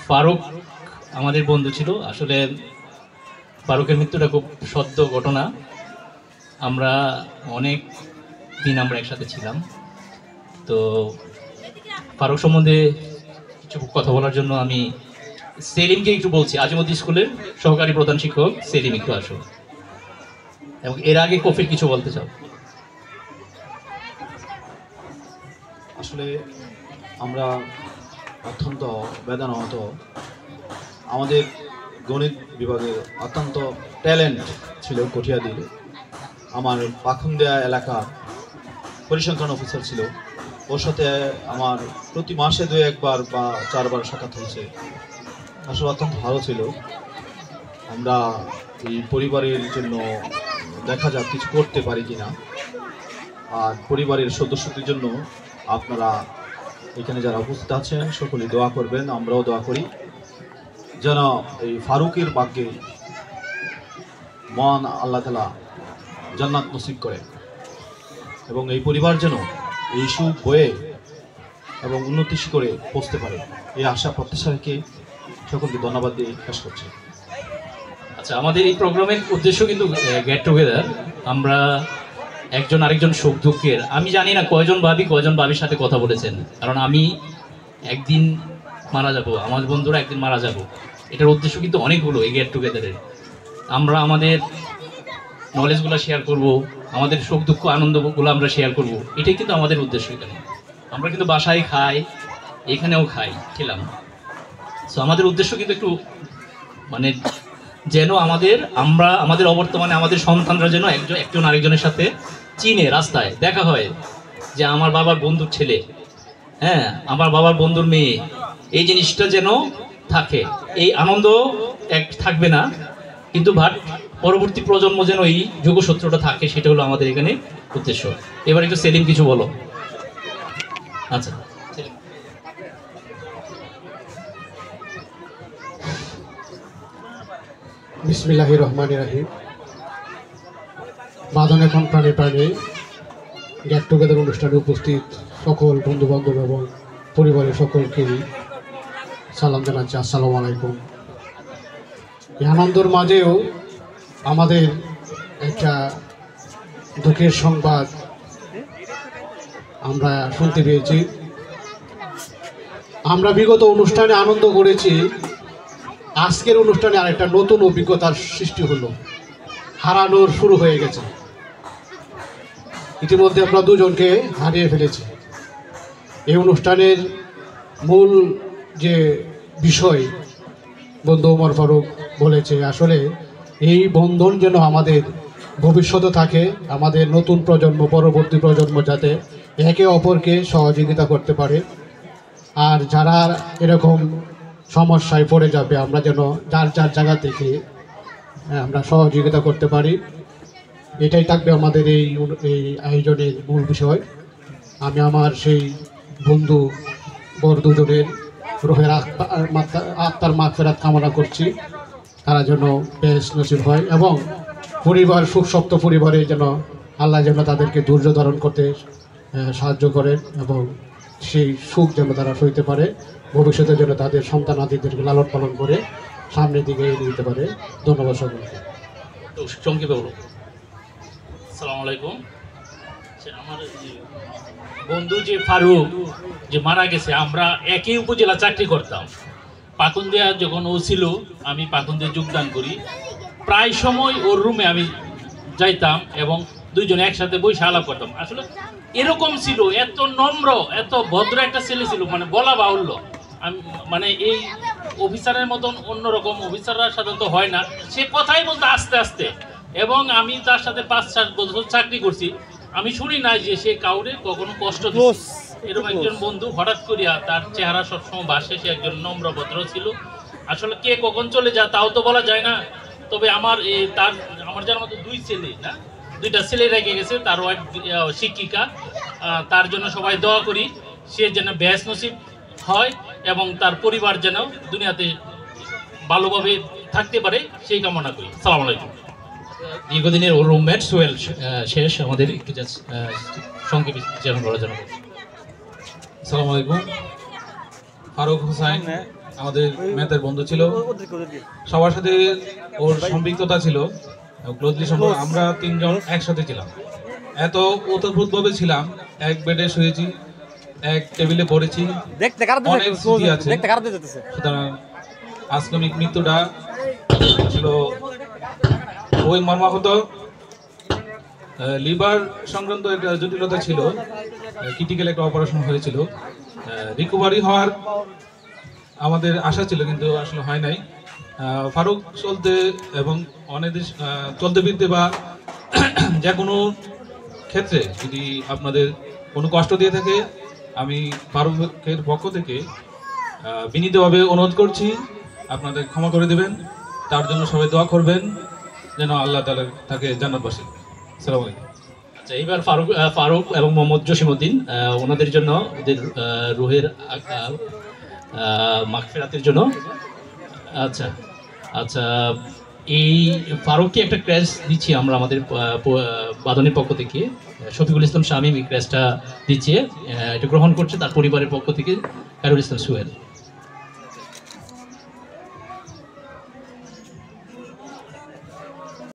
ফারুক আমাদের বন্ধু ছিল। আসলে ফারুকের মৃত্যুটা খুব সদ্য ঘটনা। আমরা অনেক দিন আমরা একসাথে ছিলাম। তো ফারুক সম্বন্ধে কিছু কথা বলার জন্য আমি সেলিমকে একটু বলছি। আজিমুদ্দিন স্কুলের সহকারী প্রধান শিক্ষক সেলিম, একটু আসো। এবং এর আগে কফির কিছু বলতে চাও? আসলে আমরা অত্যন্ত বেদনাহত। আমাদের গণিত বিভাগের অত্যন্ত ট্যালেন্ট ছিল কঠিয়াদির। আমার পাখুন্দিয়া এলাকার পরিসংখ্যান অফিসার ছিল। ওর সাথে আমার প্রতি মাসে 2-1 বা 4 বার সাক্ষাৎ হয়েছে। আসলে অত্যন্ত ভালো ছিল। আমরা এই পরিবারের জন্য দেখা যাক কিছু করতে পারি কিনা। আর পরিবারের সদস্যদের জন্য আপনারা এখানে যারা উপস্থিত আছেন সকলেই দোয়া করবেন, আমরাও দোয়া করি যেন এই ফারুকের ভাগ্যে মহান আল্লাহ তাআলা জান্নাত নসিব করে এবং এই পরিবার যেন এই সুখ বয়ে এবং উন্নতি করে পৌঁছতে পারে, এই আশা প্রত্যাশা রেখে সকলকে ধন্যবাদ দিয়ে শেষ করছি। আচ্ছা, আমাদের এই প্রোগ্রামের উদ্দেশ্য কিন্তু গেট টুগেদার। আমরা একজন আরেকজন সুখ দুঃখের, আমি জানি না কয়জন ভাবির সাথে কথা বলেছেন, কারণ আমি একদিন মারা যাব, আমার বন্ধুরা একদিন মারা যাব। এটার উদ্দেশ্য কিন্তু অনেকগুলো এই গেট টুগেদারের। আমরা আমাদের নলেজগুলো শেয়ার করব, আমাদের সুখ দুঃখ আনন্দগুলো আমরা শেয়ার করব, এটাই কিন্তু আমাদের উদ্দেশ্য। এখানে আমরা কিন্তু বাসায় খাই, এখানেও খেলাম। সো আমাদের উদ্দেশ্য কিন্তু একটু মানে যেন আমাদের অবর্তমানে আমাদের সন্তানরা যেন একজন আরেকজনের সাথে চিনে, রাস্তায় দেখা হয় যে আমার বাবার বন্ধুর ছেলে, হ্যাঁ আমার বাবার বন্ধুর মেয়ে, এই জিনিসটা যেন থাকে। এই আনন্দ এক থাকবে না, কিন্তু পরবর্তী প্রজন্ম যেন এই যোগসূত্রটা থাকে, সেটা হলো আমাদের এখানে উদ্দেশ্য। এবার একটু সেলিম কিছু বলো। আচ্ছা, বিসমিল্লাহির রহমানির রহিম। বাঁধন এখন প্রাণে প্রাণে গেট টুগেদার অনুষ্ঠানে উপস্থিত সকল বন্ধু বান্ধব এবং পরিবারের সকলকে সালাম জানাচ্ছি, আসসালামু আলাইকুম। এই আনন্দের মাঝেও আমাদের একটা দুঃখের সংবাদ আমরা শুনতে পেয়েছি। আমরা বিগত অনুষ্ঠানে আনন্দ করেছি, আজকের অনুষ্ঠানে আরেকটা নতুন অভিজ্ঞতার সৃষ্টি হলো, হারানোর শুরু হয়ে গেছে। ইতিমধ্যে আমরা দুজনকে হারিয়ে ফেলেছি। এই অনুষ্ঠানের মূল যে বিষয় বন্ধু ওমর ফারুক বলেছে, আসলে এই বন্ধন যেন আমাদের ভবিষ্যতে থাকে, আমাদের নতুন প্রজন্ম, পরবর্তী প্রজন্ম যাতে একে অপরকে সহযোগিতা করতে পারে। আর যারা এরকম সমস্যায় পড়ে যাবে, আমরা যেন যার জায়গা থেকে আমরা সহযোগিতা করতে পারি, এটাই থাকবে আমাদের এই আয়োজনের মূল বিষয়। আমি আমার সেই বন্ধু বর দুজনের রোহের আত্মার মাগফিরাত কামনা করছি, তারা যেন বেশ নসিব হয় এবং পরিবার সুখসপ্ত পরিবারে যেন আল্লাহ যেন তাদেরকে ধৈর্য ধারণ করতে সাহায্য করেন এবং সেই সুখ যেন তারা সইতে পারে, ভবিষ্যতে যেন তাদের সন্তানাদিদেরকে লালন পালন করে সামনের দিকে এগিয়ে দিতে পারে। ধন্যবাদ সকলকে। সংক্ষেপে বলো। আসসালামু আলাইকুম। আমার বন্ধু যে ফারুক যে মারা গেছে, আমরা একই উপজেলা চাকরি করতাম। পাকুন্দিয়া যখন ও ছিল, আমি পাকুন্দিয়া যোগদান করি। প্রায় সময় ওর রুমে আমি যাইতাম এবং দুইজনে একসাথে বসে আলাপ করতাম। আসলে এরকম ছিল, এত নম্র, এত ভদ্র একটা ছেলে ছিল, মানে বলা বাহুল্য। আমি মানে এই অফিসারের মতন অন্যরকম অফিসাররা সাধারণত হয় না। সে কথাই বলতো আস্তে আস্তে, এবং আমি তার সাথে 5-7 বছর চাকরি করছি, আমি শুনি না যে সে কাউরে কখনো কষ্ট দিয়েছে। এরকম একজন বন্ধু হঠাৎ করিয়া তার চেহারা সবসময় ভাসে, সে একজন নম্র ভদ্র ছিল। আসলে কে কখন চলে যায় তাও তো বলা যায় না। তবে আমার জানার মতো 2 ছেলে, না 2টা ছেলে রেখে গেছে, তার ওয়াইফ শিক্ষিকা। তার জন্য সবাই দোয়া করি, সে যেন বেশ নসিব হয় এবং তার পরিবার যেন দুনিয়াতে ভালোভাবে থাকতে পারে, সেই কামনা করি। আসসালামু আলাইকুম। দীর্ঘদিনের ওর রুমমেট সোহেল শেষ, আমাদের একটু সংক্ষেপে যেমন বলা জানাবো। আসসালামু আলাইকুম। ফারুক হোসাইন আমাদের ম্যাথের বন্ধু ছিল, সবার সাথে ওর সম্পৃক্ততা ছিল, ক্লোজলি সম্পর্ক। আমরা তিনজন একসাথে ছিলাম, এত ওতপ্রোতভাবে ছিলাম, এক বেডে শুয়েছি, এক টেবিলে পড়েছি, অনেক স্মৃতি আছে। সুতরাং আকস্মিক মৃত্যুটা ছিল ওই মর্মাহত। লিভার সংক্রান্ত একটা জটিলতা ছিল, ক্রিটিক্যাল একটা অপারেশন হয়েছিল। রিকভারি হওয়ার আমাদের আশা ছিল, কিন্তু আসলে হয় নাই। ফারুক চলতে এবং অনেক চলতে ফিরতে বা যে কোনো ক্ষেত্রে যদি আপনাদের কোনো কষ্ট দিয়ে থাকে, আমি ফারুকের পক্ষ থেকে বিনীতভাবে অনুরোধ করছি আপনাদের ক্ষমা করে দেবেন। তার জন্য সবাই দোয়া করবেন যেন আল্লাহ তাআলা তাকে জান্নাতবাসী। আসসালামু আলাইকুম। আচ্ছা, এইবার ফারুক এবং মোহাম্মদ জসিমউদ্দিন ওনাদের জন্য ওদের রুহের মাগফিরাতের জন্য। আচ্ছা আচ্ছা, এই ফারুককে একটা ক্র্যাশ দিচ্ছি আমরা আমাদের বাদনের পক্ষ থেকে। শফিকুল ইসলাম শামীম এই ক্র্যাশটা দিচ্ছে, এটা গ্রহণ করছে তার পরিবারের পক্ষ থেকে খায়রুল ইসলাম সোহেল।